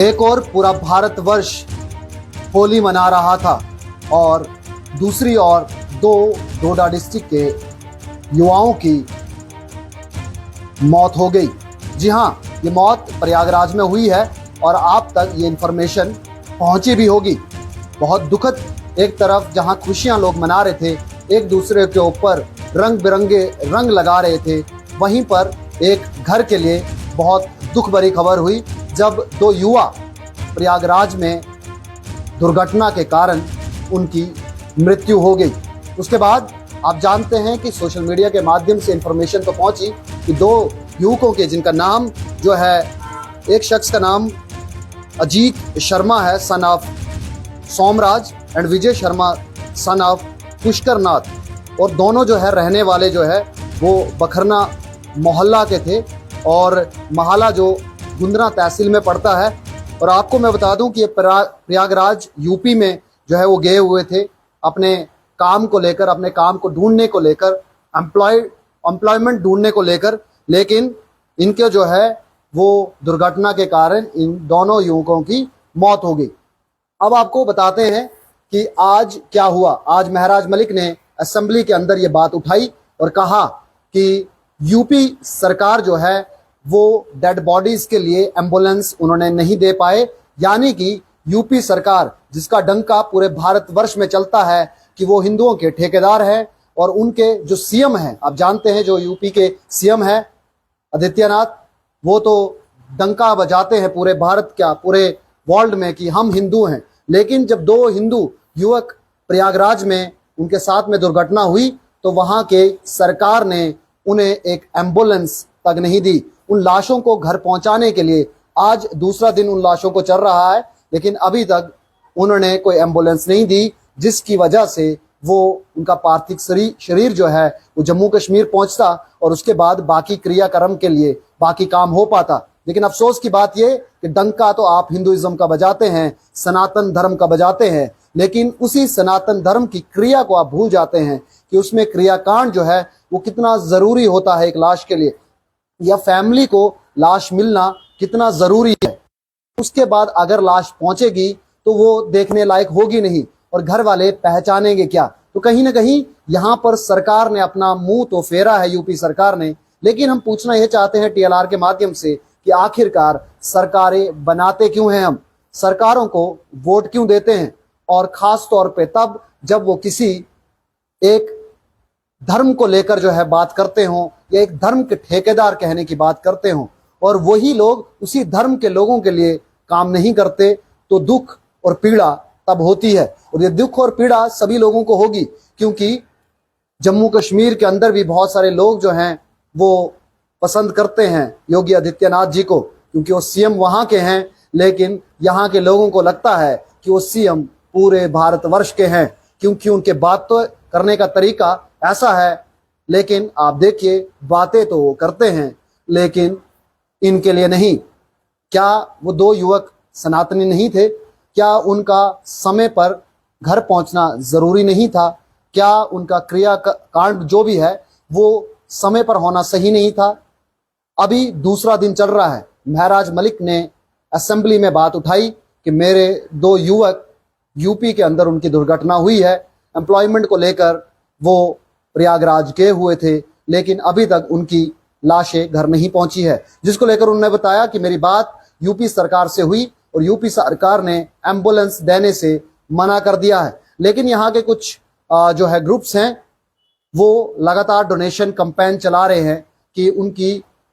एक और पूरा भारतवर्ष होली मना रहा था और दूसरी ओर दो डोडा डिस्ट्रिक्ट के युवाओं की मौत हो गई। जी हाँ, ये मौत प्रयागराज में हुई है और आप तक ये इन्फॉर्मेशन पहुंची भी होगी। बहुत दुखद, एक तरफ जहां खुशियां लोग मना रहे थे, एक दूसरे के ऊपर रंग बिरंगे रंग लगा रहे थे, वहीं पर एक घर के लिए बहुत दुख भरी खबर हुई जब दो युवा प्रयागराज में दुर्घटना के कारण उनकी मृत्यु हो गई। उसके बाद आप जानते हैं कि सोशल मीडिया के माध्यम से इंफॉर्मेशन तो पहुंची कि दो युवकों के, जिनका नाम जो है, एक शख्स का नाम अजीत शर्मा है son of Somraj and Vijay Sharma son of Pushkar Nath, और दोनों जो है रहने वाले जो है वो बखरना मोहल्ला के थे और महाला जो गुंदरा तहसील में पड़ता है। और आपको मैं बता दूं कि ये प्रयागराज यूपी में जो है वो गए हुए थे अपने काम को लेकर, अपने काम को ढूंढने को लेकर, एम्प्लॉयमेंट ढूंढने को लेकर, लेकिन इनके जो है वो दुर्घटना के कारण इन दोनों युवकों की मौत हो गई। अब आपको बताते हैं कि आज क्या हुआ। आज महराज मलिक ने असेंबली के अंदर ये बात उठाई और कहा कि यूपी सरकार जो है वो डेड बॉडीज के लिए एम्बुलेंस उन्होंने नहीं दे पाए, यानी कि यूपी सरकार जिसका डंका पूरे भारतवर्ष में चलता है कि वो हिंदुओं के ठेकेदार है, और उनके जो सीएम हैं, आप जानते हैं जो यूपी के सीएम है आदित्यनाथ, वो तो डंका बजाते हैं पूरे भारत, क्या पूरे वर्ल्ड में, कि हम हिंदू हैं। लेकिन जब दो हिंदू युवक प्रयागराज में उनके साथ में दुर्घटना हुई तो वहां के सरकार ने उन्हें एक एम्बुलेंस तक नहीं दी। उन लाशों को घर पहुंचाने के लिए आज दूसरा दिन उन लाशों को चल रहा है, लेकिन अभी तक उन्होंने कोई एम्बुलेंस नहीं दी, जिसकी वजह से वो उनका पार्थिव शरीर जो है वो जम्मू कश्मीर पहुंचता और उसके बाद बाकी क्रियाक्रम के लिए बाकी काम हो पाता। लेकिन अफसोस की बात ये कि डंका तो आप हिंदुइज्म का बजाते हैं, सनातन धर्म का बजाते हैं, लेकिन उसी सनातन धर्म की क्रिया को आप भूल जाते हैं कि उसमें क्रियाकांड जो है वो कितना जरूरी होता है एक लाश के लिए, या फैमिली को लाश मिलना कितना जरूरी है। उसके बाद अगर लाश पहुंचेगी तो वो देखने लायक होगी नहीं और घर वाले पहचानेंगे क्या। तो कहीं ना कहीं यहाँ पर सरकार ने अपना मुंह तो फेरा है, यूपी सरकार ने, लेकिन हम पूछना यह चाहते हैं टीएलआर के माध्यम से कि आखिरकार सरकारें बनाते क्यों हैं हम, सरकारों को वोट क्यों देते हैं, और खास तौर पे तब जब वो किसी एक धर्म को लेकर जो है बात करते हों या एक धर्म के ठेकेदार कहने की बात करते हों, और वही लोग उसी धर्म के लोगों के लिए काम नहीं करते, तो दुख और पीड़ा तब होती है। और ये दुख और पीड़ा सभी लोगों को होगी, क्योंकि जम्मू कश्मीर के अंदर भी बहुत सारे लोग जो हैं वो पसंद करते हैं योगी आदित्यनाथ जी को, क्योंकि वो सीएम वहां के हैं, लेकिन यहाँ के लोगों को लगता है कि वो सीएम पूरे भारतवर्ष के हैं, क्योंकि उनके बात तो करने का तरीका ऐसा है। लेकिन आप देखिए, बातें तो वो करते हैं लेकिन इनके लिए नहीं। क्या वो दो युवक सनातनी नहीं थे? क्या उनका समय पर घर पहुंचना जरूरी नहीं था? क्या उनका क्रिया कांड जो भी है वो समय पर होना सही नहीं था? अभी दूसरा दिन चल रहा है, महराज मलिक ने असेंबली में बात उठाई कि मेरे दो युवक यूपी के अंदर उनकी दुर्घटना हुई है, एम्प्लॉयमेंट को लेकर वो प्रयागराज गए हुए थे, लेकिन अभी तक उनकी लाशें घर नहीं पहुंची है, जिसको लेकर उन्होंने बताया कि मेरी बात यूपी सरकार से हुई और यूपी सरकार ने एम्बुलेंस देने से मना कर दिया है। लेकिन यहाँ के कुछ जो है ग्रुप्स हैं वो लगातार डोनेशन कैंपेन चला रहे हैं कि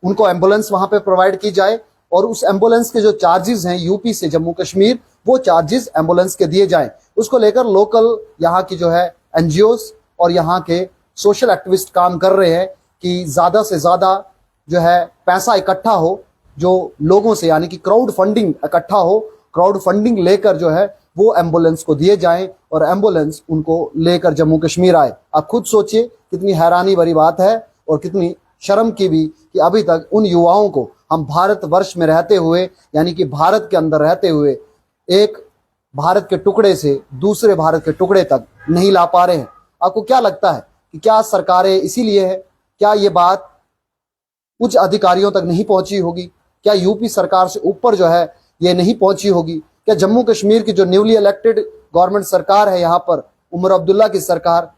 उनको एम्बुलेंस वहां पे प्रोवाइड की जाए, और उस एम्बुलेंस के जो चार्जेस हैं यूपी से जम्मू कश्मीर, वो चार्जेस एम्बुलेंस के दिए जाएं। उसको लेकर लोकल यहाँ की जो है एनजीओस और यहाँ के सोशल एक्टिविस्ट काम कर रहे हैं कि ज्यादा से ज्यादा जो है पैसा इकट्ठा हो, जो लोगों से, यानी कि क्राउड फंडिंग इकट्ठा हो, क्राउड फंडिंग लेकर जो है वो एम्बुलेंस को दिए जाएं और एम्बुलेंस उनको लेकर जम्मू कश्मीर आए। आप खुद सोचिए कितनी हैरानी भरी बात है और कितनी शर्म की भी कि अभी तक उन युवाओं को हम भारतवर्ष में रहते हुए, यानी कि भारत के अंदर रहते हुए, एक भारत के टुकड़े से दूसरे भारत के टुकड़े तक नहीं ला पा रहे हैं। आपको क्या लगता है कि क्या सरकारें इसीलिए है? क्या ये बात उच्च अधिकारियों तक नहीं पहुंची होगी? क्या यूपी सरकार से ऊपर जो है ये नहीं पहुंची होगी? क्या जम्मू कश्मीर की जो न्यूली इलेक्टेड गवर्नमेंट सरकार है यहाँ पर, उमर अब्दुल्ला की सरकार,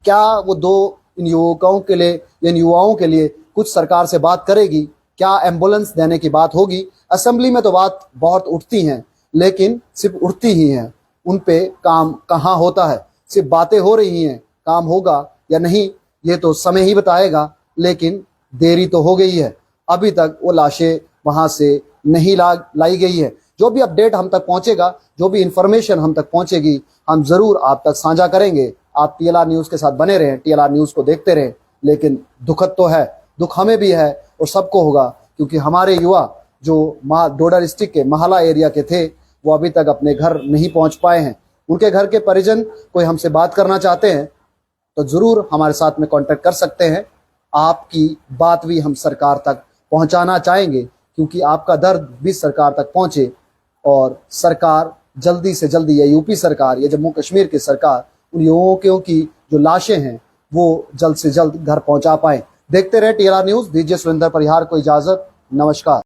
क्या वो इन युवकों के लिए, इन युवाओं के लिए कुछ सरकार से बात करेगी? क्या एम्बुलेंस देने की बात होगी? असेंबली में तो बात बहुत उठती हैं, लेकिन सिर्फ उठती ही हैं, उन पे काम कहाँ होता है? सिर्फ बातें हो रही हैं, काम होगा या नहीं ये तो समय ही बताएगा। लेकिन देरी तो हो गई है, अभी तक वो लाशें वहां से नहीं लाई गई है। जो भी अपडेट हम तक पहुंचेगा, जो भी इंफॉर्मेशन हम तक पहुंचेगी, हम जरूर आप तक साझा करेंगे। आप टीएलआर न्यूज के साथ बने रहें, टीएलआर न्यूज को देखते रहें। लेकिन दुखद तो है, दुख हमें भी है और सबको होगा, क्योंकि हमारे युवा जो डोडा डिस्ट्रिक्ट के महला एरिया के थे, वो अभी तक अपने घर नहीं पहुंच पाए हैं। उनके घर के परिजन कोई हमसे बात करना चाहते हैं तो जरूर हमारे साथ में कांटेक्ट कर सकते हैं। आपकी बात भी हम सरकार तक पहुंचाना चाहेंगे, क्योंकि आपका दर्द भी सरकार तक पहुंचे और सरकार जल्दी से जल्दी, या यूपी सरकार या जम्मू कश्मीर की सरकार, उन युवकों की जो लाशें हैं वो जल्द से जल्द घर पहुंचा पाए। देखते रहे टीएलआर न्यूज। दीजिए सुरेंद्र परिहार को इजाजत। नमस्कार।